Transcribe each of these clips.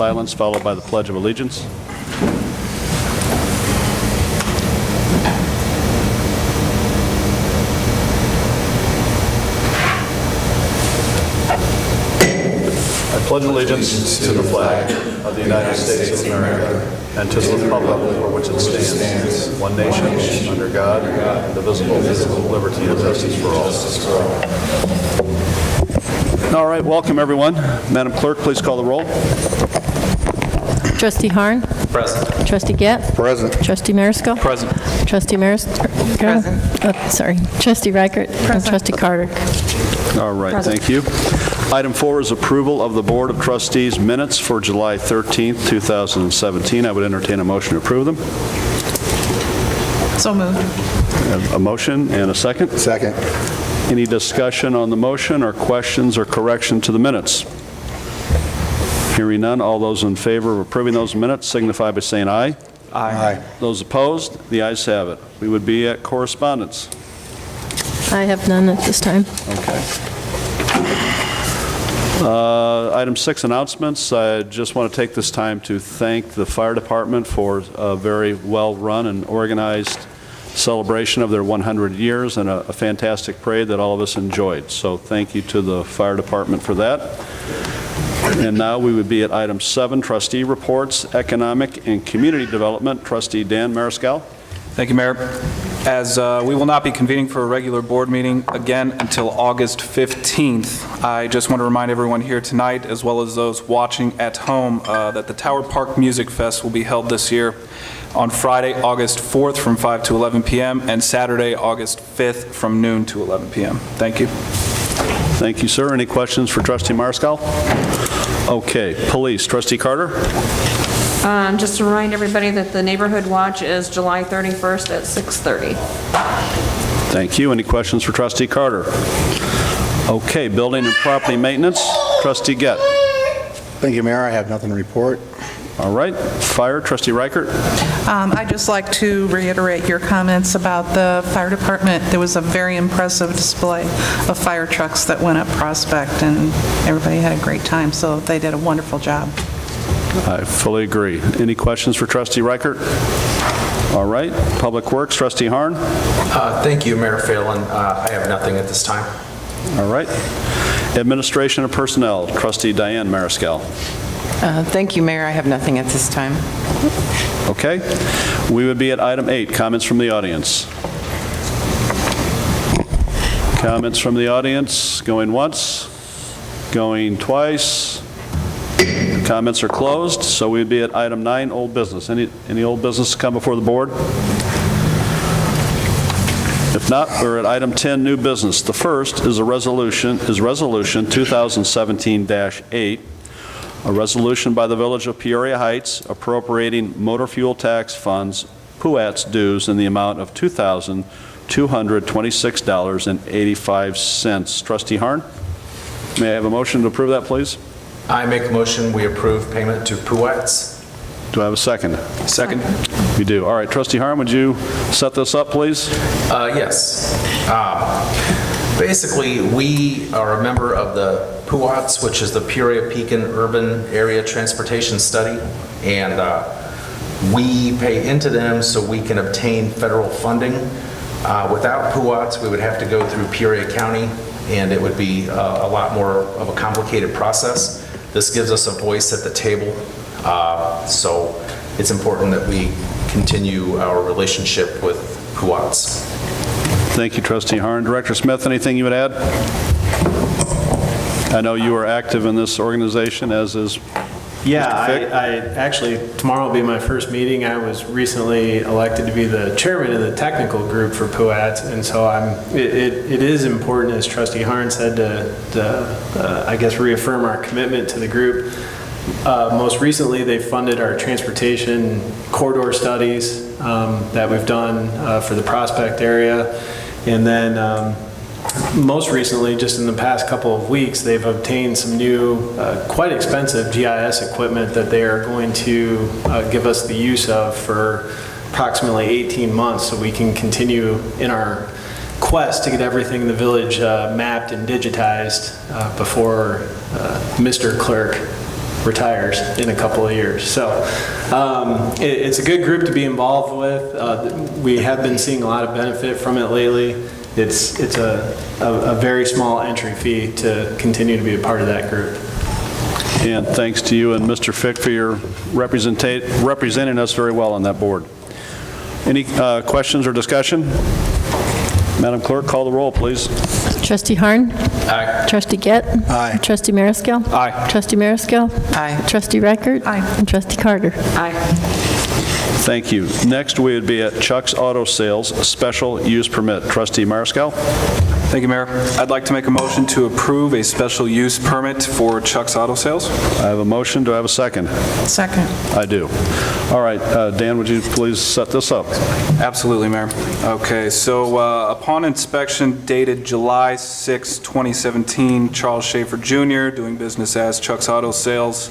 silence followed by the Pledge of Allegiance. I pledge allegiance to the flag of the United States of America and to the republic for which it stands, one nation, under God, indivisible, with liberty and justice for all. All right, welcome everyone. Madam Clerk, please call the roll. Trustee Harn? Present. Trustee Gett? Present. Trustee Mariscal? Present. Trustee Mariscal? Present. Sorry. Trustee Reichert? And Trustee Carter? All right, thank you. Item 4 is approval of the Board of Trustees minutes for July 13th, 2017. I would entertain a motion to approve them. So moved. A motion and a second. Second. Any discussion on the motion or questions or correction to the minutes? Hearing none, all those in favor of approving those minutes signify by saying aye. Aye. Those opposed, the ayes have it. We would be at correspondence. I have none at this time. Okay. Item 6, announcements. I just want to take this time to thank the fire department for a very well-run and organized celebration of their 100 years and a fantastic parade that all of us enjoyed. So thank you to the fire department for that. And now we would be at item 7, trustee reports, economic and community development. Trustee Dan Mariscal. Thank you, Mayor. As we will not be convening for a regular board meeting again until August 15th, I just want to remind everyone here tonight, as well as those watching at home, that the Tower Park Music Fest will be held this year on Friday, August 4th from 5 to 11 p.m. and Saturday, August 5th from noon to 11 p.m. Thank you. Thank you, sir. Any questions for Trustee Mariscal? Okay. Police. Trustee Carter. Just to remind everybody that the Neighborhood Watch is July 31st at 6:30. Thank you. Any questions for Trustee Carter? Okay. Building and property maintenance. Trustee Gett. Thank you, Mayor. I have nothing to report. All right. Fire. Trustee Reichert. I'd just like to reiterate your comments about the fire department. There was a very impressive display of fire trucks that went up Prospect, and everybody had a great time, so they did a wonderful job. I fully agree. Any questions for Trustee Reichert? All right. Public Works. Trustee Harn. Thank you, Mayor Phelan. I have nothing at this time. All right. Administration and Personnel. Trustee Diane Mariscal. Thank you, Mayor. I have nothing at this time. Okay. We would be at item 8, comments from the audience. Comments from the audience, going once, going twice. Comments are closed, so we'd be at item 9, old business. Any old business to come before the board? If not, we're at item 10, new business. The first is resolution 2017-8. A resolution by the Village of Peoria Heights appropriating motor fuel tax funds, PUATS dues in the amount of $2,226.85. Trustee Harn, may I have a motion to approve that, please? I make a motion we approve payment to PUATS. Do I have a second? Second. We do. All right, Trustee Harn, would you set this up, please? Yes. Basically, we are a member of the PUATS, which is the Peoria Pekin Urban Area Transportation Study, and we pay into them so we can obtain federal funding. Without PUATS, we would have to go through Peoria County, and it would be a lot more of a complicated process. This gives us a voice at the table, so it's important that we continue our relationship with PUATS. Thank you, Trustee Harn. Director Smith, anything you would add? I know you are active in this organization, as is Yeah, Mr. Fick. I actually, tomorrow will be my first meeting. I was recently elected to be the chairman of the technical group for PUATS, and so it is important, as Trustee Harn said, to I guess reaffirm our commitment to the group. Most recently, they funded our transportation corridor studies that we've done for the Prospect area, and then most recently, just in the past couple of weeks, they've obtained some new, quite expensive GIS equipment that they are going to give us the use of for approximately 18 months so we can continue in our quest to get everything in the village mapped and digitized before Mr. Clerk retires in a couple of years. So it's a good group to be involved with. We have been seeing a lot of benefit from it lately. It's a very small entry fee to continue to be a part of that group. And thanks to you and Mr. Fick for your representing us very well on that board. Any questions or discussion? Madam Clerk, call the roll, please. Trustee Harn? Aye. Trustee Gett? Aye. Trustee Marisko? Aye. Trustee Marisko? Aye. Trustee Reichert? Aye. And Trustee Carter? Aye. Thank you. Next, we would be at Chuck's Auto Sales, special use permit. Trustee Mariscal? Thank you, Mayor. I'd like to make a motion to approve a special use permit for Chuck's Auto Sales. I have a motion. Do I have a second? Second. I do. All right, Dan, would you please set this up? Absolutely, Mayor. Okay, so upon inspection dated July 6, 2017, Charles Schaefer Jr., doing business as Chuck's Auto Sales,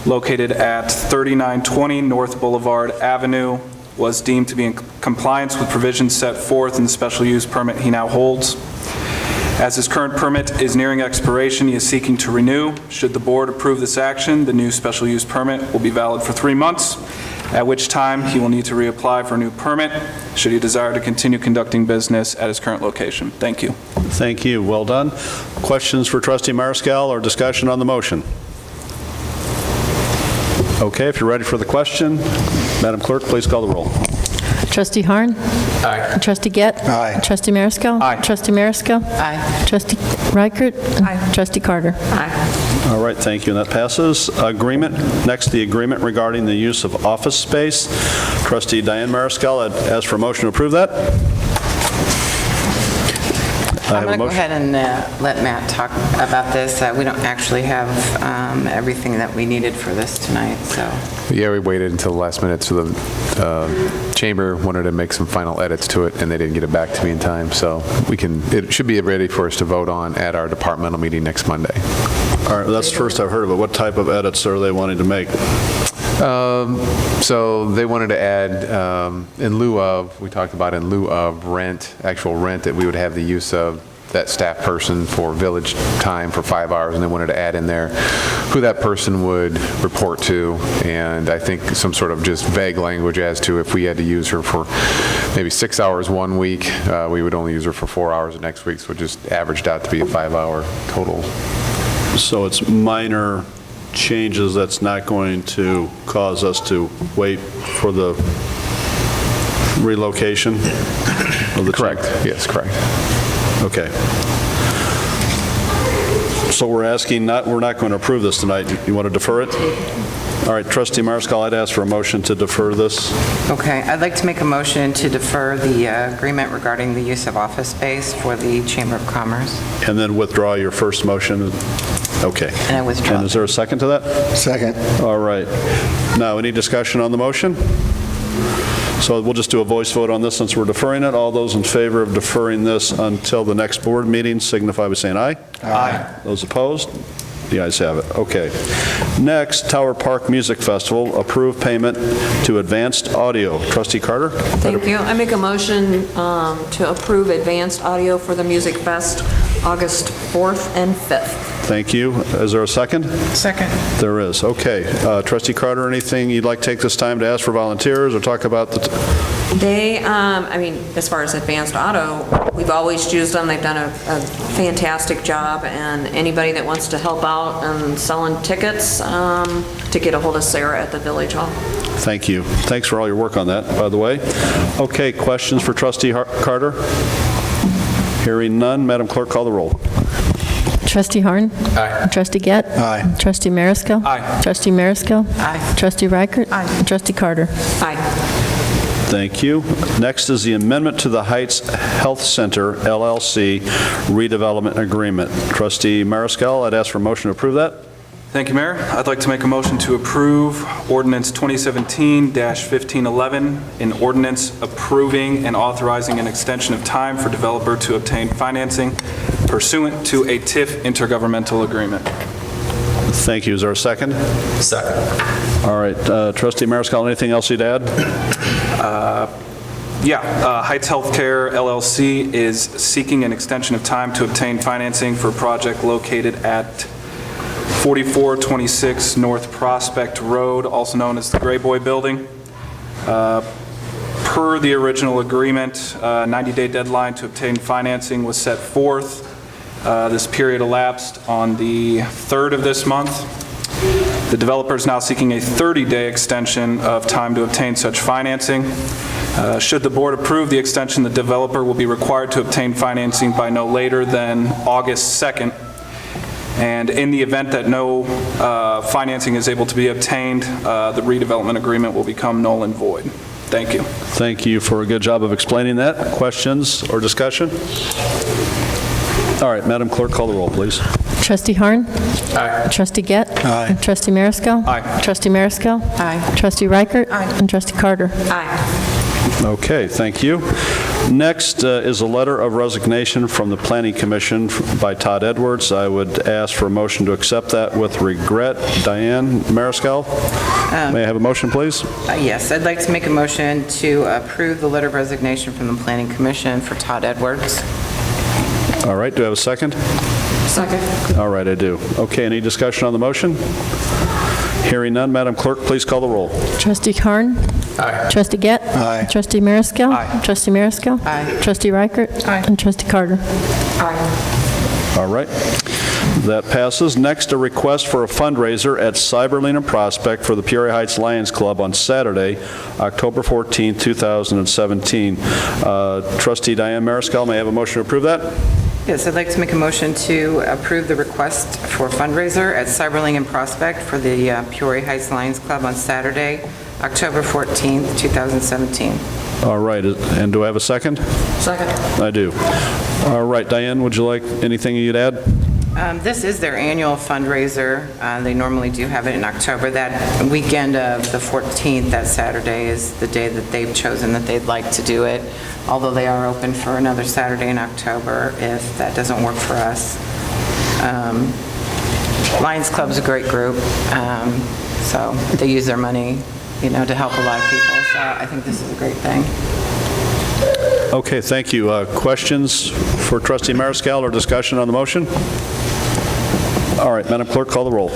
located at 3920 North Boulevard Avenue, was deemed to be in compliance with provisions set forth in the special use permit he now holds. As his current permit is nearing expiration, he is seeking to renew. Should the board approve this action, the new special use permit will be valid for 3 months, at which time he will need to reapply for a new permit should he desire to continue conducting business at his current location. Thank you. Thank you. Well done. Questions for Trustee Mariscal or discussion on the motion? Okay, if you're ready for the question, Madam Clerk, please call the roll. Trustee Harn? Aye. Trustee Gett? Aye. Trustee Marisko? Aye. Trustee Marisko? Aye. Trustee Reichert? Aye. Trustee Carter? Aye. All right, thank you, and that passes. Agreement. Next, the agreement regarding the use of office space. Trustee Diane Mariscal, I'd ask for a motion to approve that. I I'm have a going to go motion. ahead and let Matt talk about this. We don't actually have everything that we needed for this tonight, so. Yeah, we waited until the last minute, so the chamber wanted to make some final edits to it, and they didn't get it back to me in time, so it should be ready for us to vote on at our departmental meeting next Monday. All right, that's the first I've heard of it. What type of edits are they wanting to make? So they wanted to add, we talked about in lieu of actual rent, that we would have the use of that staff person for village time for 5 hours, and they wanted to add in there who that person would report to, and I think some sort of just vague language as to if we had to use her for maybe 6 hours one week, we would only use her for 4 hours the next week, so it just averaged out to be a 5-hour total. So it's minor changes that's not going to cause us to wait for the relocation of the Correct, yes, correct. Okay. So we're asking, we're not going to approve this tonight. You want to defer it? All right, Trustee Mariscal, I'd ask for a motion to defer this. Okay, I'd like to make a motion to defer the agreement regarding the use of office space for the Chamber of Commerce. And then withdraw your first motion. Okay. And I withdraw. And is there a second to that? Second. All right. Now, any discussion on the motion? So we'll just do a voice vote on this since we're deferring it. All those in favor of deferring this until the next board meeting signify by saying aye. Aye. Those opposed? The ayes have it. Okay. Next, Tower Park Music Festival, approved payment to Advanced Audio. Trustee Carter? Thank you. I make a motion to approve advanced audio for the Music Fest, August 4th and 5th. Thank you. Is there a second? Second. There is. Okay. Trustee Carter, anything you'd like to take this time to ask for volunteers or talk about the... They, as far as advanced auto, we've always used them. They've done a fantastic job, and anybody that wants to help out and selling tickets, to get a hold of Sarah at the Village Hall. Thank you. Thanks for all your work on that, by the way. Okay, questions for Trustee Carter? Hearing none, Madam Clerk, call the roll. Trustee Harn? Aye. Trustee Gett? Aye. Trustee Marisko? Aye. Trustee Marisko? Aye. Trustee Reichert? Aye. And Trustee Carter? Aye. Thank you. Next is the amendment to the Heights Health Center LLC redevelopment agreement. Trustee Mariscal, I'd ask for a motion to approve that. Thank you, Mayor. I'd like to make a motion to approve Ordinance 2017-1511, an ordinance approving and authorizing an extension of time for developer to obtain financing pursuant to a TIF intergovernmental agreement. Thank you. Is there a second? Second. All right. Trustee Mariscal, anything else you'd add? Heights Healthcare LLC is seeking an extension of time to obtain financing for a project located at 4426 North Prospect Road, also known as the Gray Boy Building. Per the original agreement, 90-day deadline to obtain financing was set forth. This period elapsed on the 3rd of this month. The developer is now seeking a 30-day extension of time to obtain such financing. Should the board approve the extension, the developer will be required to obtain financing by no later than August 2nd. And in the event that no financing is able to be obtained, the redevelopment agreement will become null and void. Thank you. Thank you for a good job of explaining that. Questions or discussion? All right, Madam Clerk, call the roll, please. Trustee Harn? Aye. Trustee Gett? Aye. Trustee Mariscal? Aye. Trustee Mariscal? Aye. Trustee Reichert? Aye. And Trustee Carter? Aye. Okay, thank you. Next is a letter of resignation from the Planning Commission by Todd Edwards. I would ask for a motion to accept that with regret. Diane Mariscal, may I have a motion, please? Yes, I'd like to make a motion to approve the letter of resignation from the Planning Commission for Todd Edwards. All right, do I have a second? Second. All right, I do. Okay, any discussion on the motion? Hearing none, Madam Clerk, please call the roll. Trustee Harn? Aye. Trustee Gett? Aye. Trustee Mariscal? Aye. Trustee Mariscal? Aye. Trustee Reichert? Aye. And Trustee Carter? Aye. All right, that passes. Next, a request for a fundraiser at Cyberlane and Prospect for the Peoria Heights Lions Club on Saturday, October 14, 2017. Trustee Diane Mariscal, may I have a motion to approve that? Yes, I'd like to make a motion to approve the request for fundraiser at Cyberling and Prospect for the Peoria Heights Lions Club on Saturday, October 14th, 2017. All right, and do I have a second? Second. I do. All right, Diane, would you like anything you'd add? This is their annual fundraiser. They normally do have it in October. That weekend of the 14th, that Saturday, is the day that they've chosen that they'd like to do it, although they are open for another Saturday in October if that doesn't work for us. Lions Club's a great group, so they use their money, to help a lot of people, so I think this is a great thing. Okay, thank you. Questions for Trustee Mariscal or discussion on the motion? All right, Madam Clerk, call the roll.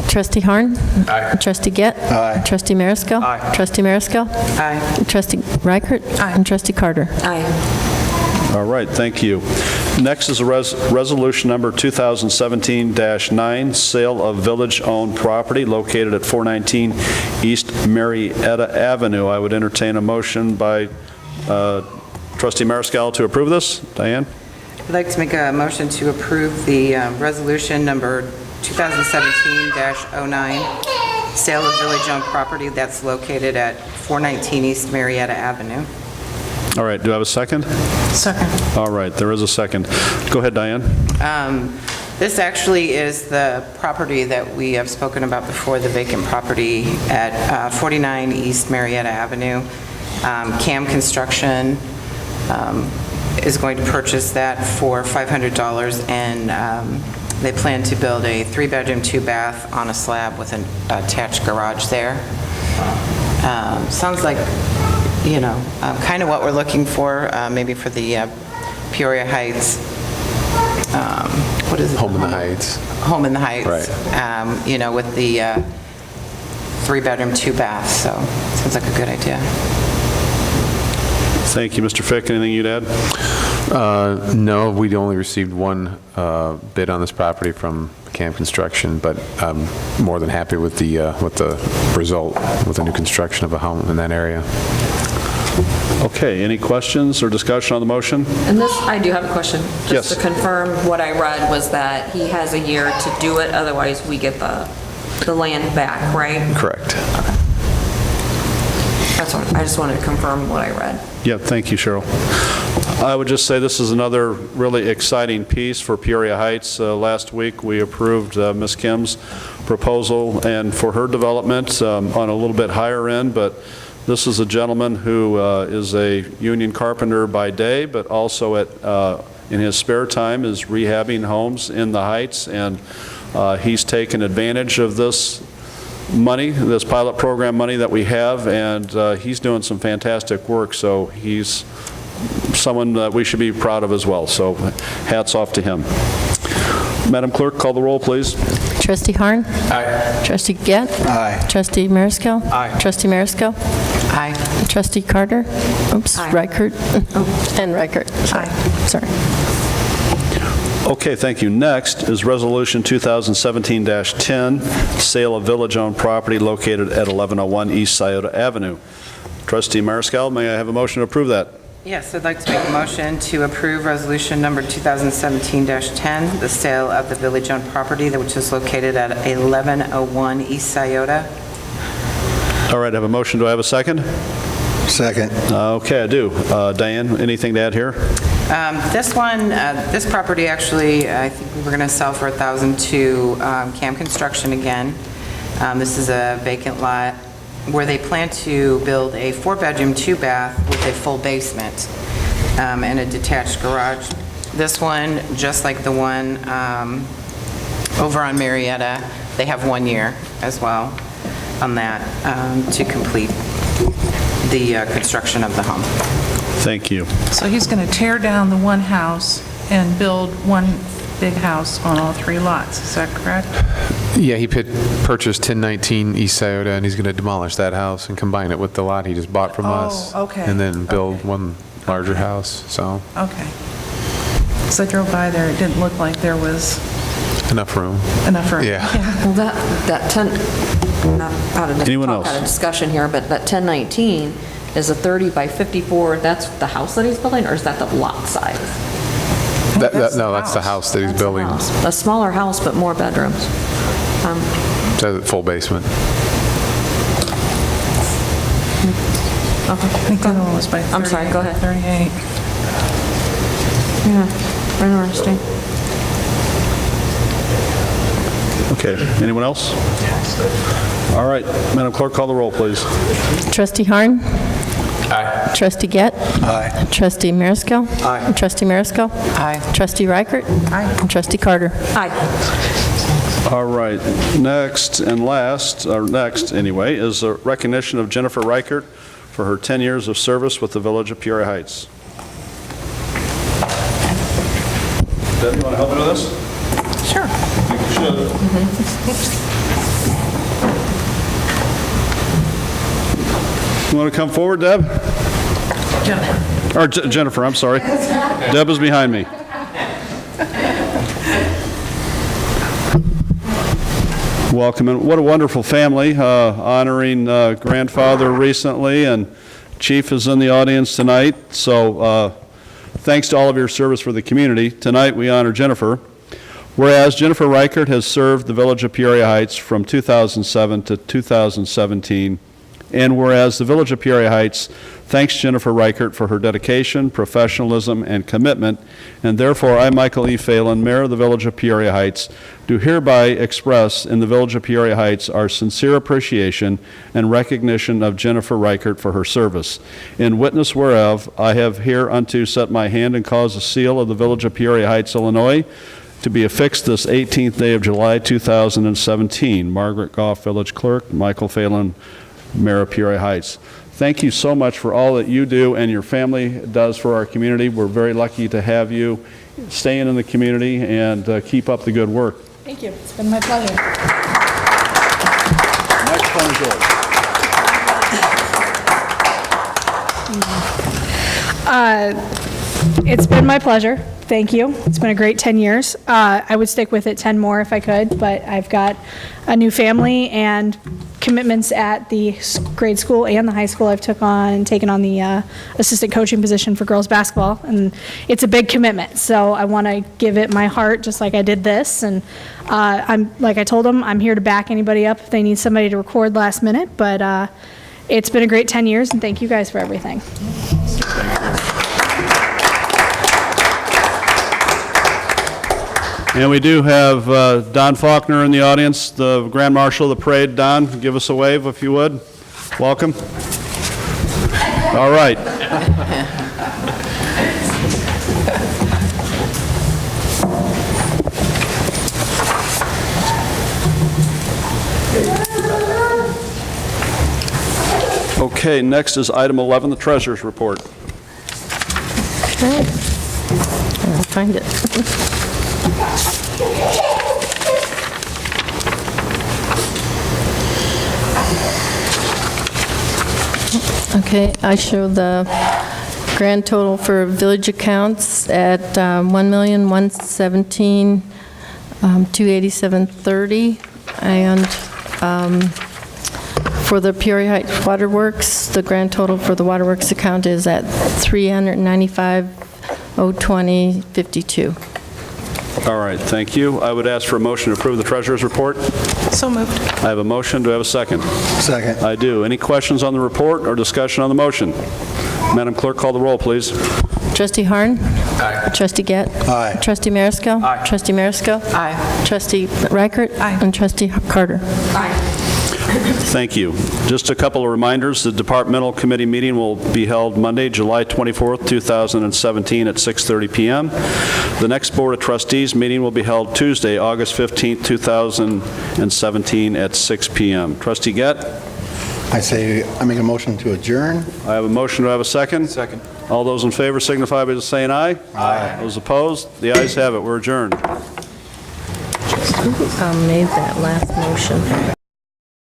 Trustee Harn? Aye. Trustee Gett? Aye. Trustee Mariscal? Aye. Trustee Mariscal? Aye. Trustee Reichert? Aye. And Trustee Carter? Aye. All right, thank you. Next is a resolution number 2017-9, sale of village-owned property located at 419 East Marietta Avenue. I would entertain a motion by Trustee Mariscal to approve this. Diane? I'd like to make a motion to approve the resolution number 2017-09, sale of village-owned property that's located at 419 East Marietta Avenue. All right, do I have a second? Second. All right, there is a second. Go ahead, Diane. This actually is the property that we have spoken about before, the vacant property at 49 East Marietta Avenue. CAM Construction is going to purchase that for $500, and they plan to build a 3-bedroom, 2-bath on a slab with an attached garage there. Sounds like, kind of what we're looking for, maybe for the Peoria Heights, what is it? Home in the Heights. Home in the Heights. Right. With the 3-bedroom, 2-bath, so sounds like a good idea. Thank you, Mr. Fick. Anything you'd add? No, we only received one bid on this property from CAM Construction, but I'm more than happy with the result, with the new construction of a home in that area. Okay, any questions or discussion on the motion? And this, I do have a question. Yes. Just to confirm, what I read was that he has a year to do it, otherwise we get the land back, right? Correct. That's what, I just wanted to confirm what I read. Yeah, thank you, Cheryl. I would just say this is another really exciting piece for Peoria Heights. Last week, we approved Ms. Kim's proposal and for her development on a little bit higher end, but this is a gentleman who is a union carpenter by day, but also in his spare time is rehabbing homes in the Heights, and he's taken advantage of this money, this pilot program money that we have, and he's doing some fantastic work, so he's someone that we should be proud of as well, so hats off to him. Madam Clerk, call the roll, please. Trustee Harn. Aye. Trustee Gett. Aye. Trustee Mariscal. Aye. Trustee Mariscal. Aye. Trustee Carter. Oops, Aye. Reichert. And Reichert. Sorry. Okay, thank you. Next is Resolution 2017-10, sale of village-owned property located at 1101 East Scioto Avenue. Trustee Mariscal, may I have a motion to approve that? Yes, I'd like to make a motion to approve resolution number 2017-10, the sale of the village-owned property which is located at 1101 East Scioto. All right, I have a motion. Do I have a second? Second. Okay, I do. Diane, anything to add here? This one, this property actually, I think we were going to sell for $1,000 to CAM Construction again. This is a vacant lot where they plan to build a 4-bedroom, 2-bath with a full basement and a detached garage. This one, just like the one over on Marietta, they have 1 year as well on that to complete the construction of the home. Thank you. So he's going to tear down the one house and build one big house on all 3 lots, is that correct? Yeah, he purchased 1019 East Scioto, and he's going to demolish that house and combine it with the lot he just bought from us. Oh, okay. And then build Okay. one larger house, so Okay. So I drove by there, it didn't look like there was enough room. enough room. Yeah. Well, that 10, not out of Anyone talk else? out of discussion here, but that 1019 is a 30 by 54, that's the house that he's building, or is that the lot size? No, that's the house that he's building. A smaller house, but more bedrooms. It's a full basement. I think the other one was by 38. I'm sorry, go ahead. 38. Yeah, interesting. Okay, anyone else? All right, Madam Clerk, call the roll, please. Trustee Harn. Aye. Trustee Gett. Aye. Trustee Mariscal. Aye. Trustee Mariscal. Aye. Trustee Reichert. Aye. And Trustee Carter. Aye. All right, next and last, or next anyway, is a recognition of Jennifer Reichert for her 10 years of service with the Village of Peoria Heights. Deb, you want to help me with this? Sure. I think you should. You want to come forward, Deb? Jennifer. Or Jennifer, I'm sorry. Deb is behind me. Welcome, and what a wonderful family, honoring grandfather recently, and Chief is in the audience tonight, so thanks to all of your service for the community. Tonight we honor Jennifer. Whereas Jennifer Reichert has served the Village of Peoria Heights from 2007 to 2017, and whereas the Village of Peoria Heights thanks Jennifer Reichert for her dedication, professionalism, and commitment, and therefore I, Michael E. Phelan, Mayor of the Village of Peoria Heights, do hereby express in the Village of Peoria Heights our sincere appreciation and recognition of Jennifer Reichert for her service. In witness whereof, I have hereunto set my hand and caused the seal of the Village of Peoria Heights, Illinois, to be affixed this 18th day of July, 2017. Margaret Goff, Village Clerk, Michael Phelan, Mayor of Peoria Heights. Thank you so much for all that you do and your family does for our community. We're very lucky to have you staying in the community, and keep up the good work. Thank you. It's been my pleasure. Microphone is yours. It's been my pleasure. Thank you. It's been a great 10 years. I would stick with it 10 more if I could, but I've got a new family and commitments at the grade school and the high school. I've taken on the assistant coaching position for girls basketball, and it's a big commitment. So I want to give it my heart just like I did this. And like I told them, I'm here to back anybody up if they need somebody to record last minute. But it's been a great 10 years, and thank you guys for everything. And we do have Don Faulkner in the audience, the Grand Marshal of the Parade. Don, give us a wave if you would. Welcome. All right. Okay, next is item 11, the Treasurer's Report. Okay. I'll find it. Okay, I show the grand total for village accounts at $1,117,287.30, and for the Peoria Heights Waterworks, the grand total for the waterworks account is at $395,020.52. All right, thank you. I would ask for a motion to approve the treasurer's report. So moved. I have a motion. Do I have a second? Second. I do. Any questions on the report or discussion on the motion? Madam Clerk, call the roll, please. Trustee Harn? Aye. Trustee Gett? Aye. Trustee Marisco? Aye. Trustee Marisco? Aye. Trustee Reichert? Aye. And Trustee Carter? Thank you. Just a couple of reminders. The departmental committee meeting will be held Monday, July 24th, 2017 at 6:30 p.m. The next Board of Trustees meeting will be held Tuesday, August 15th, 2017 at 6 p.m. Trustee Gett? I make a motion to adjourn. I have a motion. Do I have a second? Second. All those in favor signify by saying aye. Aye. Those opposed? The ayes have it. We're adjourned. Who made that last motion?